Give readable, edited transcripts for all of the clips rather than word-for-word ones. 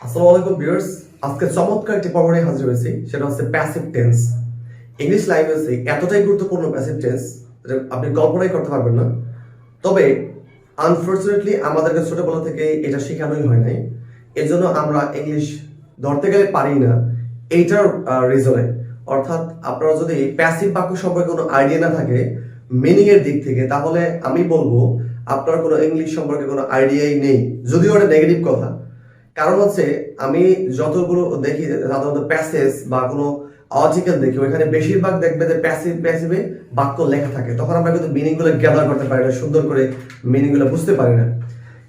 আসসালামু আলাইকুম ভিউয়ার্স, আজকে চমৎকার একটি পর্ব নিয়ে হাজির হয়েছি। সেটা হচ্ছে প্যাসিভ টেন্স। ইংলিশ ল্যাঙ্গুয়েজে এতটাই গুরুত্বপূর্ণ প্যাসিভ টেন্স যেটা আপনি কল্পনাই করতে পারবেন না। তবে আনফর্চুনেটলি আমাদেরকে ছোটবেলা থেকে এটা শেখানোই হয় নাই। এর জন্য আমরা ইংলিশ ধরতে গেলে পারি না এইটার রিজনে। অর্থাৎ আপনারা যদি প্যাসিভ বাক্য সম্পর্কে কোনো আইডিয়া না থাকে মিনিং এর দিক থেকে, তাহলে আমি বলবো আপনার কোনো ইংলিশ সম্পর্কে কোনো আইডিয়াই নেই, যদিও এটা নেগেটিভ কথা। কারণ হচ্ছে আমি যতগুলো দেখি সাধারণত প্যাসেজ বা কোনো আর্টিকেল দেখি, ওইখানে বেশিরভাগ দেখবে যে প্যাসিভে বাক্য লেখা থাকে। তখন আমরা কিন্তু মিনিংগুলো গ্যাদার করতে পারি না, সুন্দর করে মিনিংগুলো বুঝতে পারি না।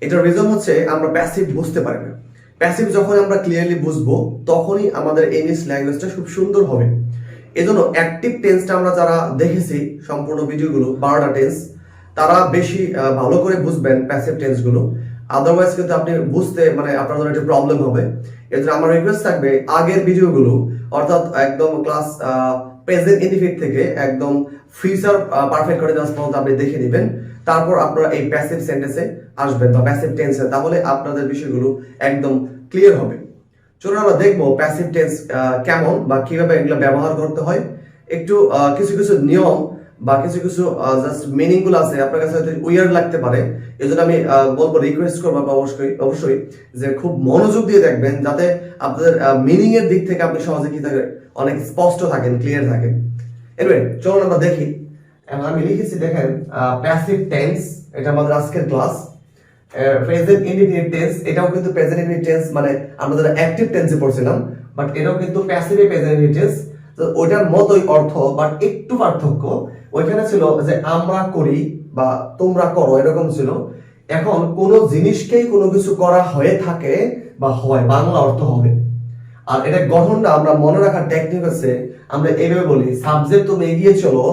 এটার রিজন হচ্ছে আমরা প্যাসিভ বুঝতে পারি না। প্যাসিভ যখন আমরা ক্লিয়ারলি বুঝবো তখনই আমাদের ইংলিশ ল্যাঙ্গুয়েজটা খুব সুন্দর হবে। এজন্য অ্যাক্টিভ টেন্সটা আমরা যারা দেখেছি সম্পূর্ণ ভিডিওগুলো 12টা টেন্স, তারা বেশি ভালো করে বুঝবেন প্যাসিভ টেন্সগুলো। আদারওয়াইজ কিন্তু আপনি বুঝতে আপনার জন্য একটা প্রবলেম হবে। এর জন্য আমার রিকোয়েস্ট থাকবে আগের ভিডিওগুলো, অর্থাৎ একদম ক্লাস প্রেজেন্ট ইনডিফিনিট থেকে একদম ফিউচার পারফেক্ট করে দেওয়া পর্যন্ত আপনি দেখে নেবেন। তারপর আপনারা এই প্যাসিভ সেন্টেন্সে আসবেন বা প্যাসিভ টেন্সে, তাহলে আপনাদের বিষয়গুলো একদম ক্লিয়ার হবে। চলুন আমরা দেখবো প্যাসিভ টেন্স কেমন বা কিভাবে এগুলো ব্যবহার করতে হয়। একটু কিছু কিছু নিয়ম বা কিছু কিছু জাস্ট মিনিং গুলো আছে আপনার কাছে হয়তো উইয়ার্ড লাগতে পারে। এজন্য আমি বলবো, রিকোয়েস্ট করবো অবশ্যই যে খুব মনোযোগ দিয়ে দেখবেন, যাতে আপনাদের মিনিং এর দিক থেকে আপনি সহজে কি থাকে অনেক স্পষ্ট থাকেন, ক্লিয়ার থাকেন। এনিওয়ে চলুন আমরা দেখি। এখন আমি লিখেছি দেখেন প্যাসিভ টেন্স, এটা আমাদের আজকের ক্লাস। প্রেজেন্ট ইনডিফিনিট টেন্স, এটাও কিন্তু প্রেজেন্ট ইনডিফিনিট টেন্স, মানে আমরা যারা অ্যাক্টিভ টেন্সে পড়ছিলাম, বাট এটাও কিন্তু প্যাসিভে প্রেজেন্ট ইনডিফিনিট টেন্স। তো ওইটার মতোই অর্থ, বাট একটু পার্থক্য। ওইখানে ছিল যে আমরা করি বা তোমরা করো, এরকম ছিল। এখন কোন জিনিসকেই কোনো কিছু করা হয়ে থাকে বা হয়, বাংলা অর্থ হবে। আর এটা গঠনটা আমরা মনে রাখার টেকনিক হচ্ছে, আমরা এইভাবে বলি, সাবজেক্ট তুমি এগিয়ে চলো,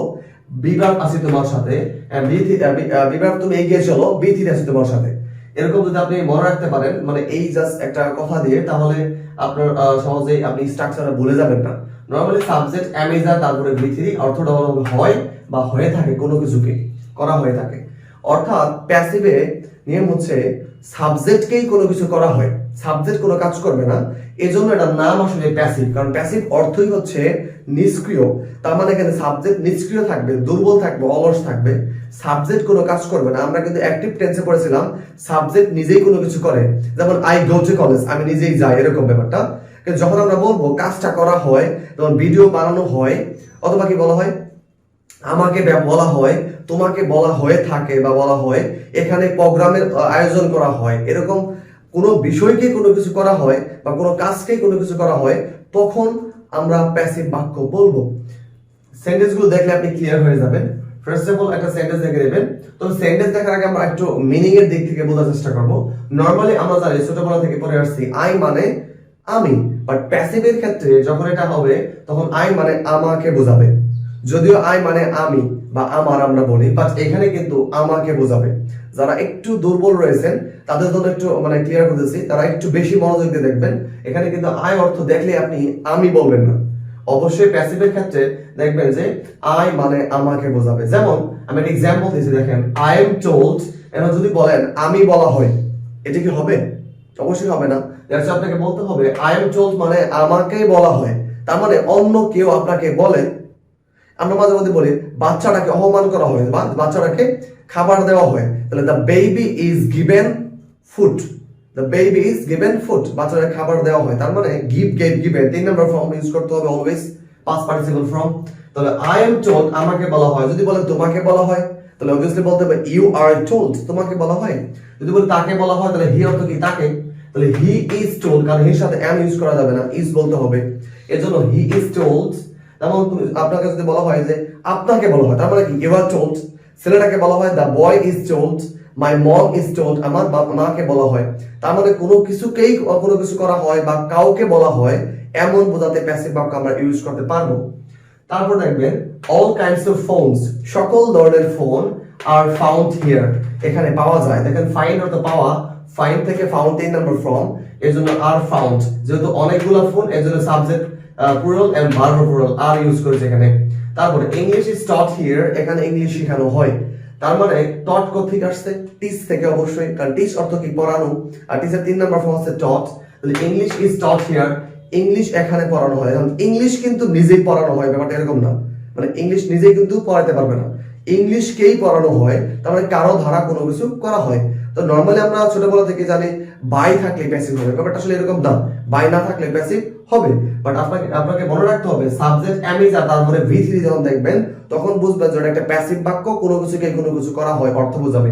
বিভাগ আছে তোমার সাথে, বিভাগ তুমি এগিয়ে চলো, বিথি আছে তোমার সাথে। এরকম যদি আপনি মনে রাখতে পারেন, মানে এই জাস্ট একটা কথা দিয়ে, তাহলে আপনার সহজেই আপনি স্ট্রাকচারটা ভুলে যাবেন না। নরমালি সাবজেক্ট অ্যামেজা, তারপরে বিথি, অর্থটা হবে হয় বা হয়ে থাকে, কোনো কিছুকে করা হয়ে থাকে। অর্থাৎ প্যাসিভে নিয়ম হচ্ছে সাবজেক্টকেই কোনো কিছু করা হয়, সাবজেক্ট কোনো কাজ করবে না। এজন্য এটার নাম আসলে প্যাসিভ, কারণ প্যাসিভ অর্থই হচ্ছে নিষ্ক্রিয়। তার মানে এখানে সাবজেক্ট নিষ্ক্রিয় থাকবে, দুর্বল থাকবে, অলস থাকবে, সাবজেক্ট কোনো কাজ করবে না। আমরা কিন্তু অ্যাক্টিভ টেন্সে পড়েছিলাম সাবজেক্ট নিজেই কোনো কিছু করে, যেমন আই গো টু কলেজ, আমি নিজেই যাই, এরকম ব্যাপারটা। কিন্তু যখন আমরা বলবো কাজটা করা হয়, তখন ভিডিও বানানো হয়, অথবা কি বলা হয়, আমাকে বলা হয়, তোমাকে বলা হয়ে থাকে বা বলা হয়, এখানে প্রোগ্রামের আয়োজন করা হয়, এরকম কোনো বিষয়কে কোনো কিছু করা হয় বা কোনো কাজকে কোনো কিছু করা হয়, তখন আমরা প্যাসিভ বাক্য বলবো। সেন্টেন্সগুলো দেখলে আপনি ক্লিয়ার হয়ে যাবেন। ফার্স্ট অফ অল একটা সেন্টেন্স দেখে নেবেন। তবে সেন্টেন্স দেখার আগে আমরা একটু মিনিং এর দিক থেকে বোঝার চেষ্টা করব। নরমালি আমরা জানি, ছোটবেলা থেকে পড়ে আসছি, আই মানে আমি, বাট প্যাসিভের ক্ষেত্রে যখন এটা হবে, তখন আই মানে আমাকে বোঝাবে। যদিও আই মানে আমি বা আমার আমরা বলি, বাট এখানে কিন্তু আমাকে বোঝাবে। যারা একটু দুর্বল রয়েছেন তাদের জন্য একটু ক্লিয়ার করতেছি, তারা একটু বেশি মনোযোগ দিয়ে দেখবেন। এখানে কিন্তু আই অর্থ দেখলে আপনি আমি বলবেন না। অবশ্যই প্যাসিভের ক্ষেত্রে দেখবেন যে আই মানে আমাকে বোঝাবে। যেমন আমি একটা এক্সাম্পল দিয়েছি, দেখেন আই এম টোল্ড, এখন যদি বলেন আমি বলা হয়, এটা কি হবে? অবশ্যই হবে না। আপনাকে বলতে হবে আই এম টোল্ড মানে আমাকে বলা হয়, তার মানে অন্য কেউ আপনাকে বলে। আমরা মাঝে মধ্যে বলি বাচ্চাটাকে অপমান করা হয়, বাচ্চাটাকে খাবার দেওয়া হয়, তাহলে the baby is given food, the baby is given food, বাচ্চাটাকে খাবার দেওয়া হয়। তার মানে গিভ, গেভ, গিভেন 3 নম্বর ফর্ম ইউজ করতে হবে অলওয়েজ, পাস্ট পার্টিসিপল ফর্ম। তাহলে আই এম টোল্ড আমাকে বলা হয়। যদি বলেন তোমাকে বলা হয়, তাহলে অবভিয়াসলি বলতে হবে ইউ আর টোল্ড, তোমাকে বলা হয়। যদি বলে তাকে বলা হয়, তাহলে হি অর্থ কি তাকে, তাহলে হি ইজ টোল্ড, কারণ হির সাথে এম ইউজ করা যাবে না, ইজ বলতে হবে। এজন্য হি ইজ টোল্ড। যেমন আপনাকে যদি বলা হয় যে আপনাকে বলা হয়, তার মানে কি ইউ আর টোল্ড। ছেলেটাকে বলা হয় the boy is told, my mom is told, আমার মাকে বলা হয়। তার মানে কোনো কিছুকেই কোনো কিছু করা হয় বা কাউকে বলা হয়, এমন বোঝাতে প্যাসিভ বাক্য আমরা ইউজ করতে পারবো। তারপর দেখবেন অল কাইন্ডস অফ ফোনস, সকল ধরনের ফোন আর ফাউন্ড হিয়ার, এখানে পাওয়া যায়। দেখেন ফাইন্ড অর্থ পাওয়া, ফাইন্ড থেকে ফাউন্ড 3 নম্বর ফর্ম, এর জন্য আর ফাউন্ড, যেহেতু অনেকগুলো ফোন এর জন্য subject plural and verb plural আর ইউজ করেছে এখানে। তারপরে ইংলিশ ইজ টট হিয়ার, এখানে ইংলিশ শেখানো হয়। তার মানে টট কোথা থেকে আসছে? টিচ থেকে অবশ্যই, কারণ টিচ অর্থ কি পড়ানো, আর টিচের 3 নম্বর ফর্ম হচ্ছে টট। তাহলে English is taught here, English এখানে পড়ানো হয়। ইংলিশ কিন্তু নিজেই পড়ানো হয়, ব্যাপারটা এরকম না, মানে ইংলিশ নিজেই কিন্তু পড়াতে পারবে না, ইংলিশকেই পড়ানো হয়, তার মানে কারো ধারা কোনো কিছু করা হয়। তো নর্মালি আমরা ছোটবেলা থেকে জানি বাই থাকলে প্যাসিভ হবে, ব্যাপারটা আসলে এরকম না, বাই না থাকলে প্যাসিভ হবে। বাট আপনাকে মনে রাখতে হবে সাবজেক্ট এম ইজ আর তারপরে V3 যখন দেখবেন তখন বুঝবেন যে একটা প্যাসিভ বাক্য, কোনো কিছুকে কোনো কিছু করা হয়, অর্থ বোঝাবে।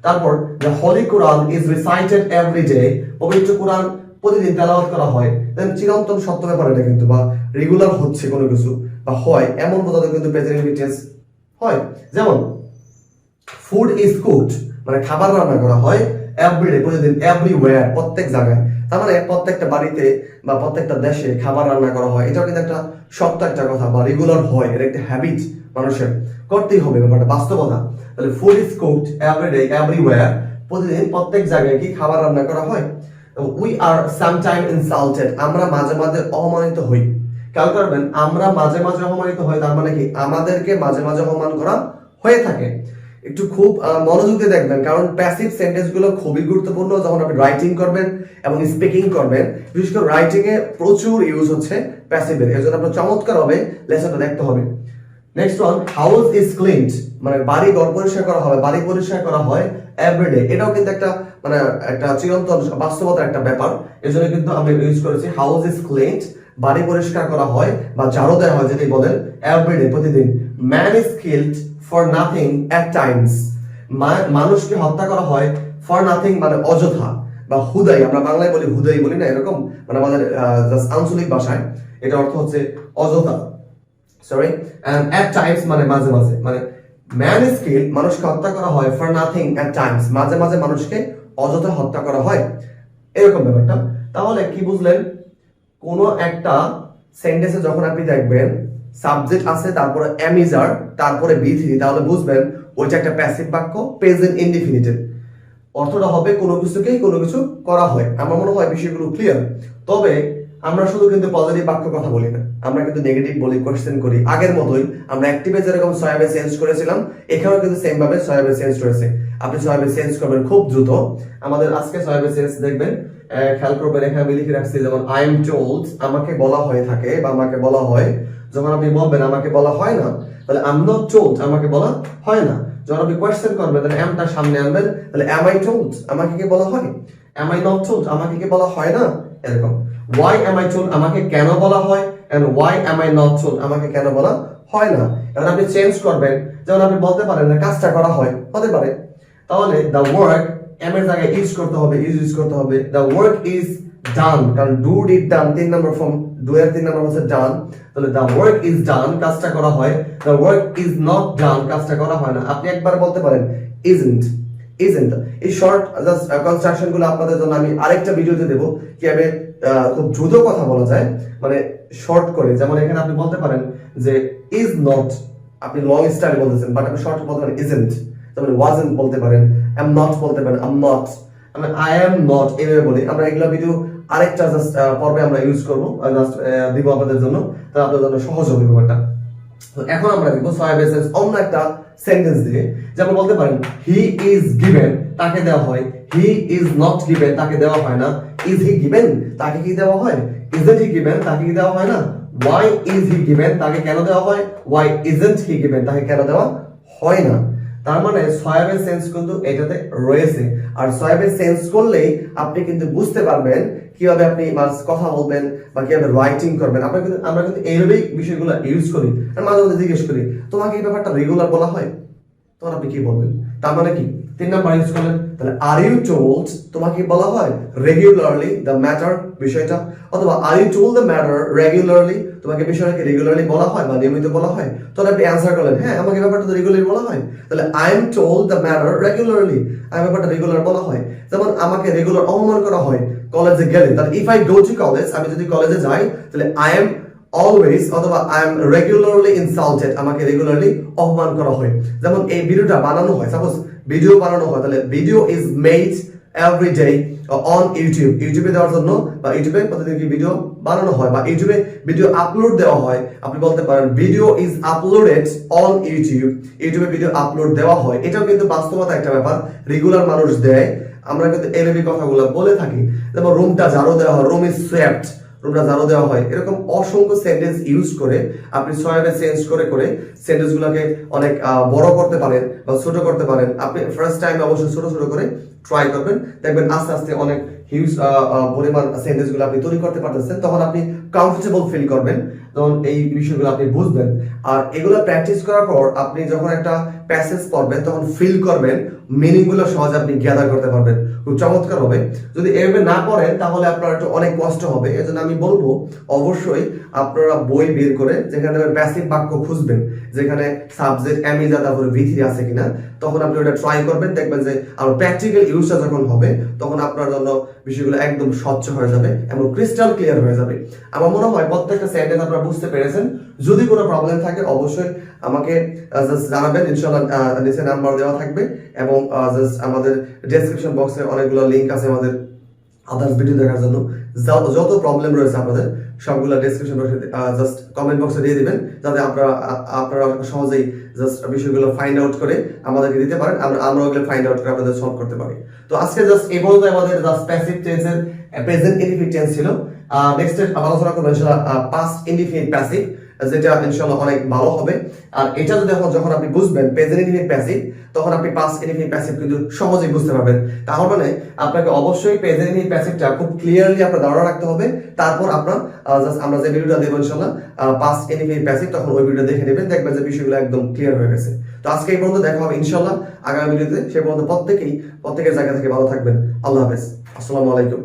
তারপর the Holi Quran is recited every day, পবিত্র কোরআন প্রতিদিন তেলাওয়াত করা হয়। দেন চিরন্তন সত্য ব্যাপার এটা কিন্তু, বা রেগুলার হচ্ছে কোনো কিছু বা হয় এমন বোঝাতে কিন্তু প্রেজেন্ট টেন্স হয়। যেমন ফুড ইজ কুকড, মানে খাবার রান্না করা হয়, এভরিডে প্রতিদিন, এভরিওয়্যার প্রত্যেক জায়গায়, তার মানে প্রত্যেকটা বাড়িতে বা প্রত্যেকটা দেশে খাবার রান্না করা হয়। এটাও কিন্তু একটা সত্য একটা কথা, বা রেগুলার হয়, এটা একটা হ্যাবিট, মানুষের করতেই হবে, ব্যাপারটা বাস্তবতা। তাহলে food is cooked everyday everywhere, প্রতিদিন প্রত্যেক জায়গায় কি খাবার রান্না করা হয়। উই আর সামটাইম ইনসাল্টেড, আমরা মাঝে মাঝে অপমানিত হই। খেয়াল করবেন, আমরা মাঝে মাঝে অপমানিত হই, তার মানে কি আমাদেরকে মাঝে মাঝে অপমান করা হয়ে থাকে। একটু খুব মনোযোগ দিয়ে দেখবেন, কারণ প্যাসিভ সেন্টেন্স গুলো খুবই গুরুত্বপূর্ণ যখন আপনি রাইটিং করবেন এবং স্পিকিং করবেন। বিশেষ করে রাইটিং এ প্রচুর ইউজ হচ্ছে প্যাসিভের, এর জন্য আপনার চমৎকার হবে লেসনটা দেখতে হবে। Next one, house is cleaned, মানে বাড়ি ঘর পরিষ্কার করা হবে, বাড়ি পরিষ্কার করা হয় এভরিডে। এটাও কিন্তু একটা মানে একটা চিরন্তন বাস্তবতার একটা ব্যাপার, এর জন্য কিন্তু আমি ইউজ করেছি হাউস ইজ ক্লিনড, বাড়ি পরিষ্কার করা হয় বা ঝাড়ু দেওয়া হয় যদি বলেন, এভরিডে প্রতিদিন। Man is killed for nothing at times, মানুষকে হত্যা করা হয় ফর নাথিং মানে অযথা বা হুদাই, আমরা বাংলায় বলি হুদাই বলি না, এরকম মানে আমাদের আঞ্চলিক ভাষায় এটা অর্থ হচ্ছে অযথা, সরি। এন্ড এট টাইমস মানে মাঝে মাঝে, মানে ম্যান ইজ কিলড মানুষকে হত্যা করা হয় ফর নাথিং এট টাইমস, মাঝে মাঝে মানুষকে অযথা হত্যা করা হয়, এরকম ব্যাপারটা। তাহলে কি বুঝলেন, কোন একটা সেন্টেন্সে যখন আপনি দেখবেন সাবজেক্ট আছে তারপরে এম ইজ আর তারপরে V3, তাহলে বুঝবেন ওইটা একটা প্যাসিভ বাক্য, প্রেজেন্ট ইনডিফিনিটিভ, অর্থটা হবে কোনো কিছুকেই কোনো কিছু করা হয়। আমার মনে হয় বিষয়গুলো ক্লিয়ার। তবে আমরা শুধু কিন্তু পজিটিভ বাক্য কথা বলি না, আমরা কিন্তু নেগেটিভ বলি, কোশ্চেন করি। আগের মতোই আমরা অ্যাক্টিভে যেরকম সয়াবে চেঞ্জ করেছিলাম, এখানেও কিন্তু সেম ভাবে সয়াবে চেঞ্জ করেছে। আপনি সয়াবে চেঞ্জ করবেন খুব দ্রুত। আমাদের আজকে সয়াবে চেঞ্জ দেখবেন, খেয়াল করবেন এখানে আমি লিখে রাখছি, যেমন আই এম টোল্ড আমাকে বলা হয়ে থাকে বা আমাকে বলা হয়। যখন আপনি বলবেন আমাকে বলা হয় না, তাহলে আই এম নট টোল্ড আমাকে বলা হয় না। যখন আপনি কোশ্চেন করবেন তাহলে এমটা সামনে আনবেন, তাহলে এম আই টোল্ড আমাকে কি বলা হয়, এম আই নট টোল্ড আমাকে কি বলা হয় না, এরকম। ওয়াই এম আই টোল্ড আমাকে কেন বলা হয়, and why am I not told আমাকে কেন বলা হয় না। এখন আপনি চেঞ্জ করবেন, যেমন আপনি বলতে পারেন না কাজটা করা হয়, হতে পারে। তাহলে দ্য ওয়ার্ক এম এর জায়গায় ইজ করতে হবে, ইউজ করতে হবে। দ্য ওয়ার্ক ইজ ডান, কারণ do did done 3 number form, do এর 3 নম্বর হচ্ছে ডান। তাহলে দ্য ওয়ার্ক ইজ ডান কাজটা করা হয়, the work is not done কাজটা করা হয় না। আপনি একবার বলতে পারেন ইজন্ট, ইজন্ট। এই শর্ট জাস্ট কনস্ট্রাকশন গুলো আপনাদের জন্য আমি আরেকটা ভিডিওতে দেব, কিভাবে খুব দ্রুত কথা বলা যায়, মানে শর্ট করে। যেমন এখানে আপনি বলতে পারেন যে ইজ নট, আপনি লং স্টাইলে বলতেছেন, বাট আপনি শর্ট বলতে পারেন ইজন্ট। তারপরে ওয়াজন্ট বলতে পারেন, এম নট বলতে পারেন, আম নট, আমি আই এম নট, এইভাবে বলি। আমরা এগুলা ভিডিও আরেকটা জাস্ট পর্বে আমরা ইউজ করব, জাস্ট দিব আপনাদের জন্য, তাহলে আপনাদের জন্য সহজ হবে ব্যাপারটা। তো এখন আমরা দেখব সয়াবে সেন্স অন্য একটা সেন্টেন্স দিয়ে। যেমন বলতে পারেন হি ইজ গিভেন তাকে দেওয়া হয়, হি ইজ নট গিভেন তাকে দেওয়া হয় না। ইজ হি গিভেন তাকে কি দেওয়া হয়, ইজন্ট হি গিভেন তাকে কি দেওয়া হয় না। ওয়াই ইজ হি গিভেন তাকে কেন দেওয়া হয়, ওয়াই ইজন্ট হি গিভেন তাকে কেন দেওয়া হয় না। তার মানে সয়াবে সেন্স কিন্তু এটাতে রয়েছে। আর সয়াবে সেন্স করলেই আপনি কিন্তু বুঝতে পারবেন কিভাবে আপনি কথা বলবেন বা কিভাবে রাইটিং করবেন। আমরা কিন্তু এইভাবেই বিষয়গুলো ইউজ করি। আর মাঝে মাঝে জিজ্ঞেস করি তোমাকে এই ব্যাপারটা রেগুলার বলা হয়, তখন আপনি কি বলবেন? তার মানে কি 3 নাম্বার ইউজ করলেন, তাহলে আর ইউ টোল্ড তোমাকে বলা হয় রেগুলারলি দ্য ম্যাটার বিষয়টা, অথবা are you told the matter regularly তোমাকে বিষয়টাকে রেগুলারলি বলা হয় বা নিয়মিত বলা হয়। তাহলে আপনি অ্যানসার করলেন হ্যাঁ আমাকে ব্যাপারটা তো রেগুলারলি বলা হয়। তাহলে I am told the matter regularly, আমি ব্যাপারটা রেগুলার বলা হয়। যেমন আমাকে রেগুলার অপমান করা হয় কলেজে গেলে, তাহলে if I go to college, আমি যদি কলেজে যাই তাহলে আই এম অলওয়েজ অথবা আই এম রেগুলারলি ইনসাল্টেড আমাকে রেগুলারলি অপমান করা হয়। যেমন এই ভিডিওটা বানানো হয়, সাপোজ ভিডিও বানানো হয়, তাহলে video is made every day on YouTube, ইউটিউবে দেওয়ার জন্য বা ইউটিউবে প্রতিদিন কি ভিডিও বানানো হয় বা ইউটিউবে ভিডিও আপলোড দেওয়া হয়। আপনি বলতে পারেন video is uploaded on YouTube, ইউটিউবে ভিডিও আপলোড দেওয়া হয়। এটাও কিন্তু বাস্তবতা একটা ব্যাপার, রেগুলার মানুষ দেয়। আমরা কিন্তু এলএবি কথাগুলো বলে থাকি, যেমন রুমটা ঝাড়ু দেওয়া হয়, রুম ইজ সোয়েপ্ট, রুমটা ঝাড়ু দেওয়া হয়, এরকম অসংখ্য সেন্টেন্স ইউজ করে আপনি সোয়েবে চেঞ্জ করে করে সেন্টেন্সগুলোকে অনেক বড় করতে পারেন বা ছোট করতে পারেন। আপনি ফার্স্ট টাইম অবশ্যই ছোট ছোট করে ট্রাই করবেন, দেখবেন আস্তে আস্তে অনেক হিউজ পরিমাণ সেন্টেন্সগুলো আপনি তৈরি করতে পারতেছেন, তখন আপনি কমফোর্টেবল ফিল করবেন, তখন এই বিষয়গুলো আপনি বুঝবেন। আর এগুলো প্র্যাকটিস করার পর আপনি যখন একটা প্যাসেজ পড়বেন তখন ফিল করবেন, মিনিংগুলো সহজে আপনি গ্যাদার করতে পারবেন, খুব চমৎকার হবে। যদি এভাবে না পড়েন তাহলে আপনার একটু অনেক কষ্ট হবে। এজন্য আমি বলবো অবশ্যই আপনারা বই বের করে যেখানে প্যাসিভ বাক্য খুঁজবেন, যেখানে সাবজেক্ট অ্যামিজা তারপরে ভিথি আছে কিনা, তখন আপনি ওটা ট্রাই করবেন, দেখবেন যে আর প্র্যাকটিক্যাল ইউজটা যখন হবে তখন আপনার জন্য বিষয়গুলো একদম স্বচ্ছ হয়ে যাবে এবং ক্রিস্টাল ক্লিয়ার হয়ে যাবে। আমার মনে হয় প্রত্যেকটা সেন্টেন্স আপনারা বুঝতে পেরেছেন। যদি কোনো প্রবলেম থাকে অবশ্যই আমাকে জাস্ট জানাবেন, ইনশাআল্লাহ নিচে নাম্বার দেওয়া থাকবে এবং জাস্ট আমাদের ডেসক্রিপশন বক্সে অনেকগুলো লিংক আছে আমাদের আদার্স ভিডিও দেখার জন্য। যত প্রবলেম রয়েছে আপনাদের সবগুলো ডেসক্রিপশন বক্সে জাস্ট কমেন্ট বক্সে দিয়ে দিবেন, যাতে আপনারা সহজেই জাস্ট বিষয়গুলো ফাইন্ড আউট করে আমাদেরকে দিতে পারেন, আমরা ওগুলো ফাইন্ড আউট করে আপনাদের সলভ করতে পারি। তো আজকে জাস্ট এই পর্যন্ত আমাদের জাস্ট প্যাসিভ টেন্সের প্রেজেন্ট ইনডিফিনিট টেন্স ছিল। নেক্সট আলোচনা করব ইনশাআল্লাহ পাস্ট ইনডিফিনিট প্যাসিভ, যেটা ইনশাআল্লাহ অনেক ভালো হবে। আর এটা যদি যখন আপনি বুঝবেন প্রেজেন্ট ইনডিফিনিট প্যাসিভ, তখন আপনি পাস্ট ইনডিফিনিট প্যাসিভ কিন্তু সহজেই বুঝতে পারবেন। তার মানে আপনাকে অবশ্যই প্রেজেন্ট ইনডিফিনিট প্যাসিভটা খুব ক্লিয়ারলি আপনার ধারণা রাখতে হবে। তারপর আপনার জাস্ট আমরা যে ভিডিওটা দেব ইনশাআল্লাহ পাস্ট ইনডিফিনিট প্যাসিভ, তখন ওই ভিডিও দেখে নেবেন, দেখবেন যে বিষয়গুলো একদম ক্লিয়ার হয়ে গেছে। তো আজকে এই পর্যন্ত, দেখা হবে ইনশাআল্লাহ আগামী ভিডিওতে। সে পর্যন্ত প্রত্যেকের জায়গা থেকে ভালো থাকবেন। আল্লাহ হাফেজ, আসসালামু আলাইকুম।